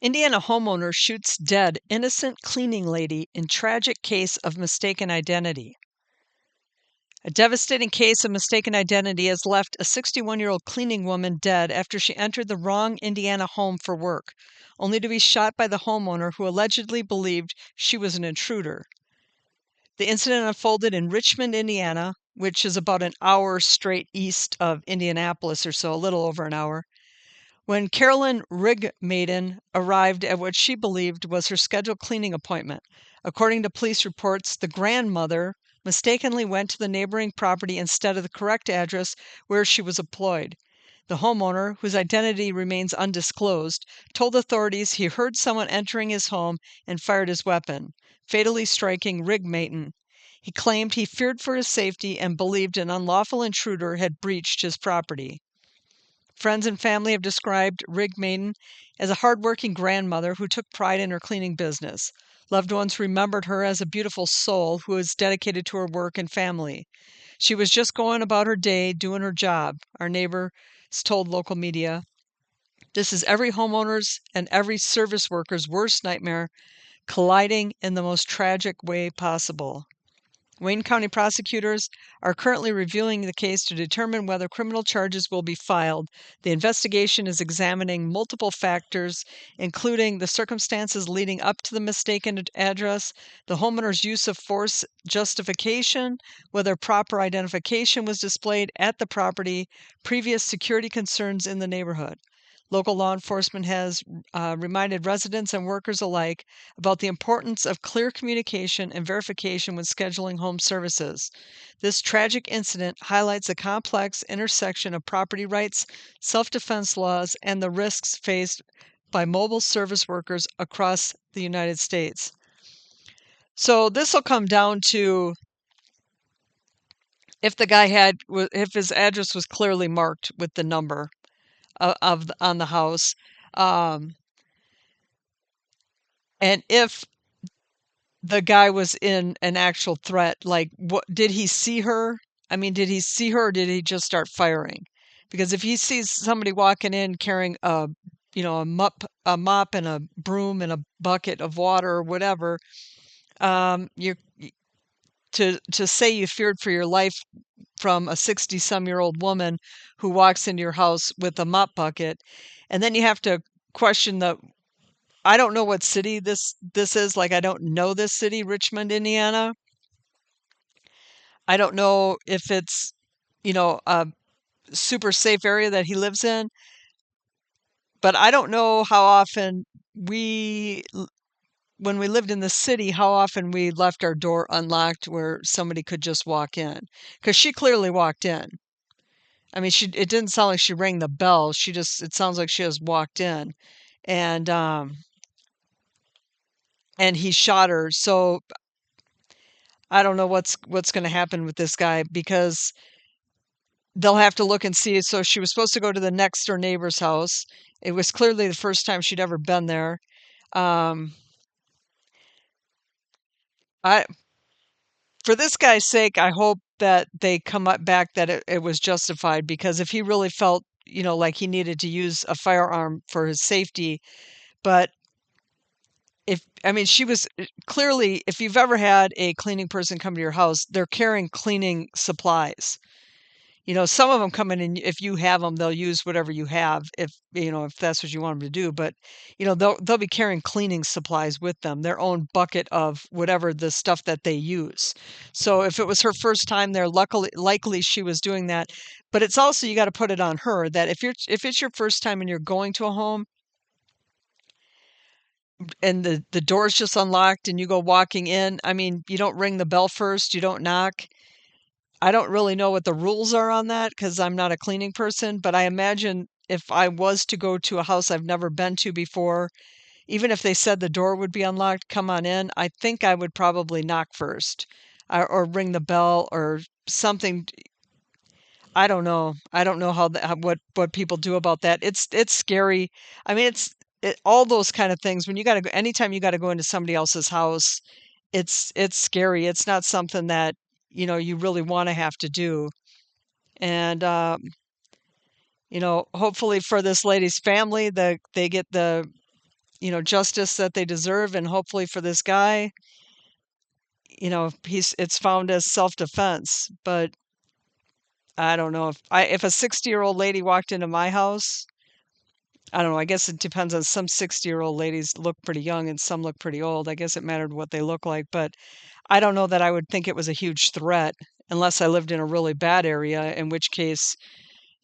Indiana homeowner shoots dead innocent cleaning lady in tragic case of mistaken identity. A devastating case of mistaken identity has left a 61-year-old cleaning woman dead after she entered the wrong Indiana home for work, only to be shot by the homeowner who allegedly believed she was an intruder. The incident unfolded in Richmond, Indiana, which is about an hour straight east of Indianapolis or so, a little over an hour, when Carolyn Rigmaiden arrived at what she believed was her scheduled cleaning appointment. According to police reports, the grandmother mistakenly went to the neighboring property instead of the correct address where she was employed. The homeowner, whose identity remains undisclosed, told authorities he heard someone entering his home and fired his weapon, fatally striking Rigmaiden. He claimed he feared for his safety and believed an unlawful intruder had breached his property. Friends and family have described Rigmaiden as a hardworking grandmother who took pride in her cleaning business. Loved ones remembered her as a beautiful soul who was dedicated to her work and family. She was just going about her day, doing her job, our neighbors told local media. This is every homeowner's and every service worker's worst nightmare, colliding in the most tragic way possible. Wayne County prosecutors are currently reviewing the case to determine whether criminal charges will be filed. The investigation is examining multiple factors, including the circumstances leading up to the mistaken address, the homeowner's use of force justification, whether proper identification was displayed at the property, previous security concerns in the neighborhood. Local law enforcement has reminded residents and workers alike about the importance of clear communication and verification when scheduling home services. This tragic incident highlights the complex intersection of property rights, self-defense laws, and the risks faced by mobile service workers across the United States. So this will come down to if if his address was clearly marked with the number on the house. And if the guy was in an actual threat, like what did he see her? I mean, did he see her or did he just start firing? Because if he sees somebody walking in carrying a mop and a broom and a bucket of water or whatever, you're to say you feared for your life from a 60-some-year-old woman who walks into your house with a mop bucket, and then you have to question I don't know what city this is. Like, I don't know this city, Richmond, Indiana. I don't know if it's, a super safe area that he lives in, but I don't know how often when we lived in the city, how often we left our door unlocked where somebody could just walk in. Because she clearly walked in. I mean, it didn't sound like she rang the bell. It sounds like she just walked in. And, and he shot her. So I don't know what's going to happen with this guy because they'll have to look and see. So she was supposed to go to the next door neighbor's house. It was clearly the first time she'd ever been there. Um, I For this guy's sake, I hope that they come up back that it was justified, because if he really felt, like he needed to use a firearm for his safety, but she was clearly, if you've ever had a cleaning person come to your house, they're carrying cleaning supplies. Some of them come in and if you have them, they'll use whatever you have if that's what you want them to do. But, they'll be carrying cleaning supplies with them, their own bucket of whatever the stuff that they use. So if it was her first time there, likely she was doing that. But it's also, you got to put it on her that if it's your first time and you're going to a home and the door's just unlocked and you go walking in, you don't ring the bell first, you don't knock. I don't really know what the rules are on that because I'm not a cleaning person, but I imagine if I was to go to a house I've never been to before, even if they said the door would be unlocked, come on in, I think I would probably knock first, or ring the bell or something. I don't know. I don't know what people do about that. It's scary. All those kind of things when you got to go, anytime you got to go into somebody else's house, it's scary. It's not something that, you really want to have to do. And, hopefully for this lady's family, they get the justice that they deserve. And hopefully for this guy, it's found as self-defense. But I don't know if a 60-year-old lady walked into my house, I don't know. I guess it depends on some 60-year-old ladies look pretty young and some look pretty old. I guess it mattered what they look like, but I don't know that I would think it was a huge threat unless I lived in a really bad area, in which case,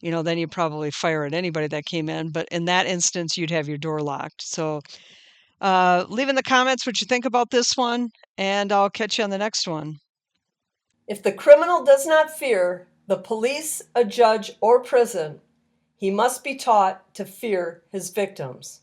then you probably fire at anybody that came in. But in that instance, you'd have your door locked. So leave in the comments what you think about this one, and I'll catch you on the next one. If the criminal does not fear the police, a judge, or prison, he must be taught to fear his victims.